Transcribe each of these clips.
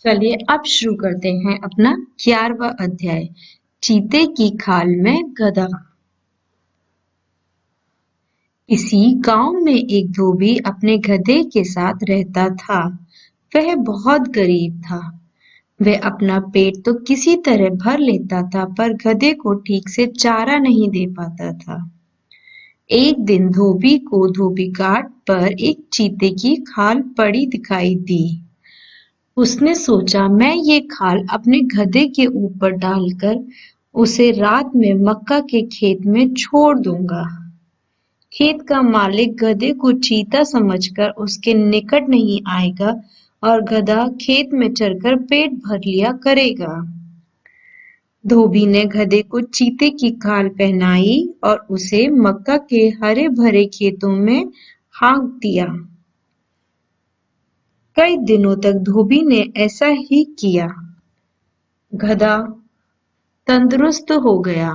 चलिए अब शुरू करते हैं अपना 11वां अध्याय। चीते की खाल में गधा। किसी गांव में एक धोबी अपने गधे के साथ रहता था। वह बहुत गरीब था। वह अपना पेट तो किसी तरह भर लेता था, पर गधे को ठीक से चारा नहीं दे पाता था। एक दिन धोबी को धोबी घाट पर एक चीते की खाल पड़ी दिखाई दी। उसने सोचा, मैं ये खाल अपने गधे के ऊपर डालकर उसे रात में मक्का के खेत में छोड़ दूंगा। खेत का मालिक गधे को चीता समझकर उसके निकट नहीं आएगा और गधा खेत में चरकर पेट भर लिया करेगा। धोबी ने गधे को चीते की खाल पहनाई और उसे मक्का के हरे भरे खेतों में हाँक दिया। कई दिनों तक धोबी ने ऐसा ही किया। गधा तंदुरुस्त हो गया।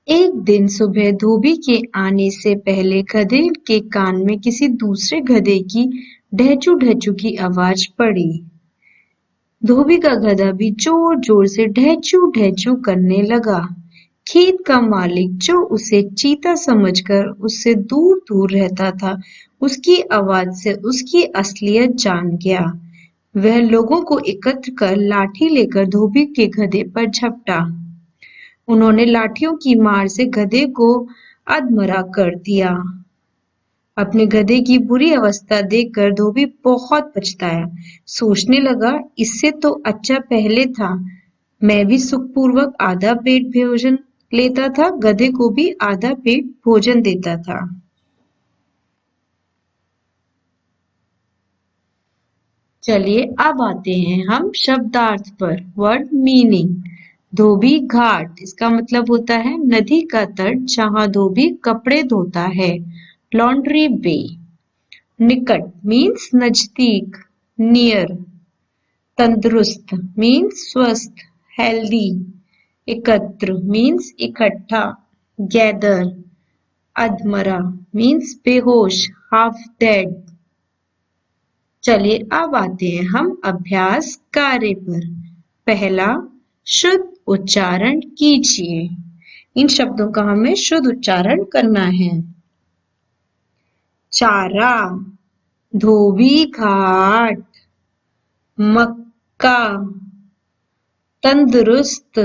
एक दिन सुबह धोबी के आने से पहले गधे के कान में किसी दूसरे गधे की ढहचू ढहचू की आवाज पड़ी। धोबी का गधा भी जोर जोर से ढहचू ढहचू करने लगा। खेत का मालिक, जो उसे चीता समझकर उससे दूर दूर रहता था, उसकी आवाज से उसकी असलियत जान गया। वह लोगों को एकत्र कर लाठी लेकर धोबी के गधे पर झपटा। उन्होंने लाठियों की मार से गधे को अधमरा कर दिया। अपने गधे की बुरी अवस्था देखकर धोबी बहुत पछताया। सोचने लगा, इससे तो अच्छा पहले था। मैं भी सुखपूर्वक आधा पेट भोजन लेता था, गधे को भी आधा पेट भोजन देता था। चलिए अब आते हैं हम शब्दार्थ पर। Word meaning. धोबी घाट, इसका मतलब होता है नदी का तट जहां धोबी कपड़े धोता है। लॉन्ड्री बे। निकट मीन्स नजदीक, नियर। तंदुरुस्त मीन्स स्वस्थ, हेल्दी। एकत्र मीन्स इकट्ठा, गैदर। अधमरा मीन्स बेहोश, हाफ डेड। चलिए अब आते हैं हम अभ्यास कार्य पर। पहला, शुद्ध उच्चारण कीजिए। इन शब्दों का हमें शुद्ध उच्चारण करना है। चारा, धोबी घाट, मक्का, तंदुरुस्त,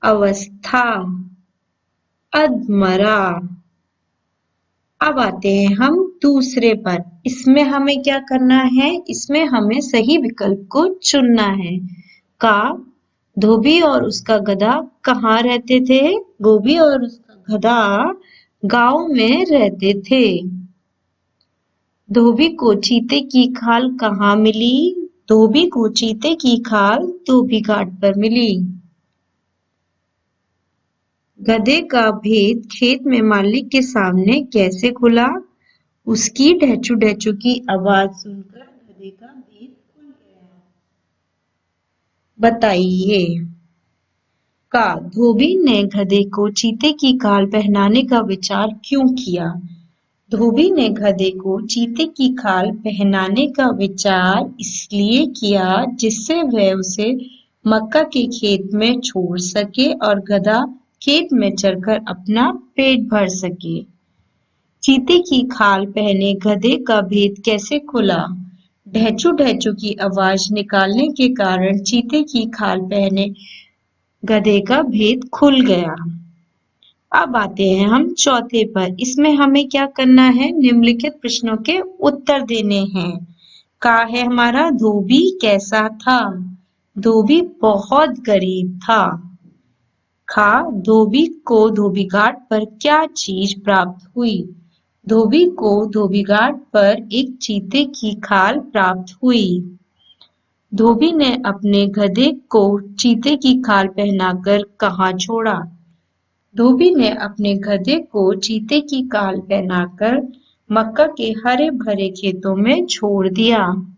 अवस्था, अधमरा। अब आते हैं हम दूसरे पर। इसमें हमें क्या करना है? इसमें हमें सही विकल्प को चुनना है। का, धोबी और उसका गधा कहाँ रहते थे? धोबी और उसका गधा गांव में रहते थे। धोबी को चीते की खाल कहाँ मिली? धोबी को चीते की खाल धोबी घाट पर मिली। गधे का भेद खेत में मालिक के सामने कैसे खुला? उसकी ढहचू ढहचू की आवाज सुनकर गधे का भेद खुल गया। बताइए। का, धोबी ने गधे को चीते की खाल पहनाने का विचार क्यों किया? धोबी ने गधे को चीते की खाल पहनाने का विचार इसलिए किया जिससे वह उसे मक्का के खेत में छोड़ सके और गधा खेत में चरकर अपना पेट भर सके। चीते की खाल पहने गधे का भेद कैसे खुला? ढहचू ढहचू की आवाज निकालने के कारण चीते की खाल पहने गधे का भेद खुल गया। अब आते हैं हम चौथे पर। इसमें हमें क्या करना है? निम्नलिखित प्रश्नों के उत्तर देने हैं। का है हमारा, धोबी कैसा था? धोबी बहुत गरीब था। खा, धोबी को धोबी घाट पर क्या चीज प्राप्त हुई? धोबी को धोबी घाट पर एक चीते की खाल प्राप्त हुई। धोबी ने अपने गधे को चीते की खाल पहनाकर कहाँ छोड़ा? धोबी ने अपने गधे को चीते की खाल पहनाकर मक्का के हरे भरे खेतों में छोड़ दिया।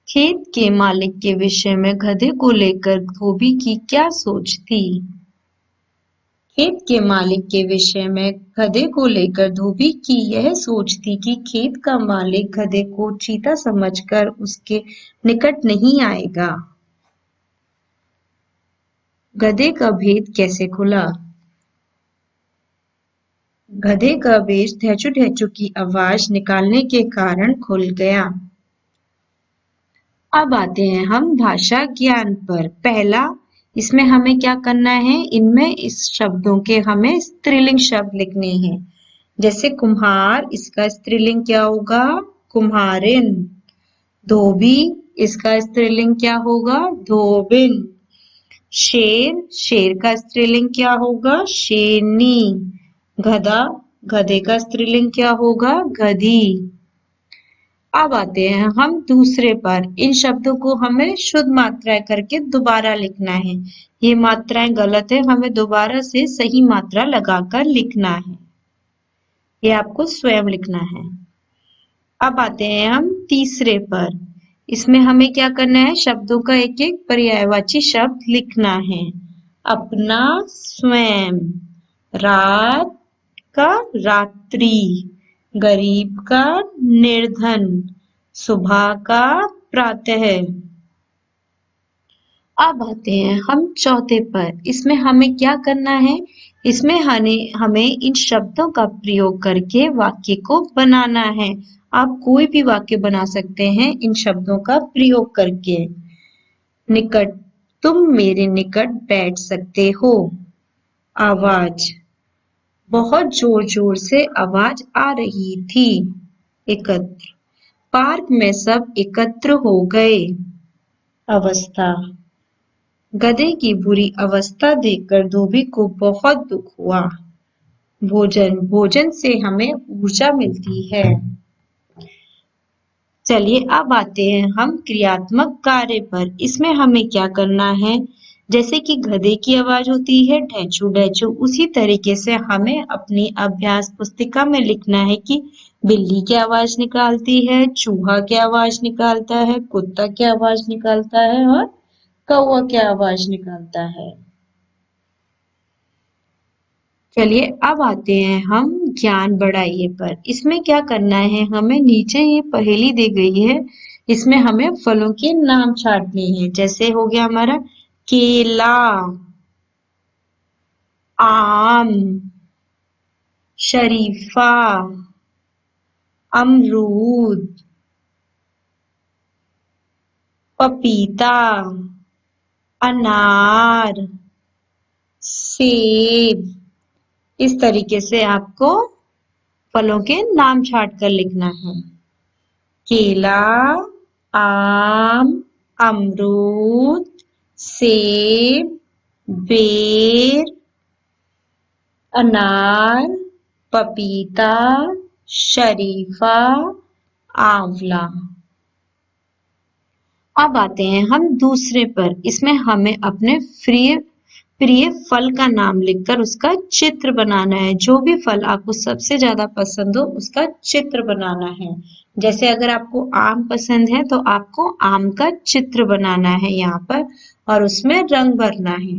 खेत के मालिक के विषय में गधे को लेकर धोबी की क्या सोच थी? खेत के मालिक के विषय में गधे को लेकर धोबी की यह सोच थी कि खेत का मालिक गधे को चीता समझकर उसके निकट नहीं आएगा। गधे का भेद कैसे खुला? गधे का भेद ढेचू ढेचू की आवाज निकालने के कारण खुल गया। अब आते हैं हम भाषा ज्ञान पर। पहला, इसमें हमें क्या करना है? इनमें इस शब्दों के हमें स्त्रीलिंग शब्द लिखने हैं। जैसे कुम्हार, इसका स्त्रीलिंग क्या होगा? कुम्हारिन। धोबी, इसका स्त्रीलिंग क्या होगा? धोबिन। शेर, शेर का स्त्रीलिंग क्या होगा? शेरनी। गधा, गधे का स्त्रीलिंग क्या होगा? गधी। अब आते हैं हम दूसरे पर। इन शब्दों को हमें शुद्ध मात्राएं करके दोबारा लिखना है। ये मात्राएं गलत है, हमें दोबारा से सही मात्रा लगाकर लिखना है। ये आपको स्वयं लिखना है। अब आते हैं हम तीसरे पर। इसमें हमें क्या करना है? शब्दों का एक एक पर्यायवाची शब्द लिखना है। अपना, स्वयं। रात का रात्रि, गरीब का निर्धन, सुबह का प्रातः। अब आते हैं हम चौथे पर। इसमें हमें क्या करना है? इसमें हमें इन शब्दों का प्रयोग करके वाक्य को बनाना है। आप कोई भी वाक्य बना सकते हैं इन शब्दों का प्रयोग करके। निकट, तुम मेरे निकट बैठ सकते हो। आवाज, बहुत जोर जोर से आवाज आ रही थी। एकत्र, पार्क में सब एकत्र हो गए। अवस्था, गधे की बुरी अवस्था देखकर धोबी को बहुत दुख हुआ। भोजन, भोजन से हमें ऊर्जा मिलती है। चलिए अब आते हैं हम क्रियात्मक कार्य पर। इसमें हमें क्या करना है? जैसे कि गधे की आवाज होती है ढेंचू ढेंचू, उसी तरीके से हमें अपनी अभ्यास पुस्तिका में लिखना है कि बिल्ली क्या आवाज निकालती है, चूहा क्या आवाज निकालता है, कुत्ता क्या आवाज निकालता है और कौवा क्या आवाज निकालता है। चलिए अब आते हैं हम ज्ञान बढ़ाइए पर। इसमें क्या करना है? हमें नीचे ये पहेली दी गई है, इसमें हमें फलों के नाम छांटने हैं। जैसे हो गया हमारा केला, आम, शरीफा, अमरूद, पपीता, अनार, सेब। इस तरीके से आपको फलों के नाम छांट कर लिखना है। केला, आम, अमरूद, सेब, बेर, अनार, पपीता, शरीफा, आंवला। अब आते हैं हम दूसरे पर। इसमें हमें अपने प्रिय फल का नाम लिखकर उसका चित्र बनाना है। जो भी फल आपको सबसे ज्यादा पसंद हो उसका चित्र बनाना है। जैसे अगर आपको आम पसंद है तो आपको आम का चित्र बनाना है यहाँ पर और उसमें रंग भरना है।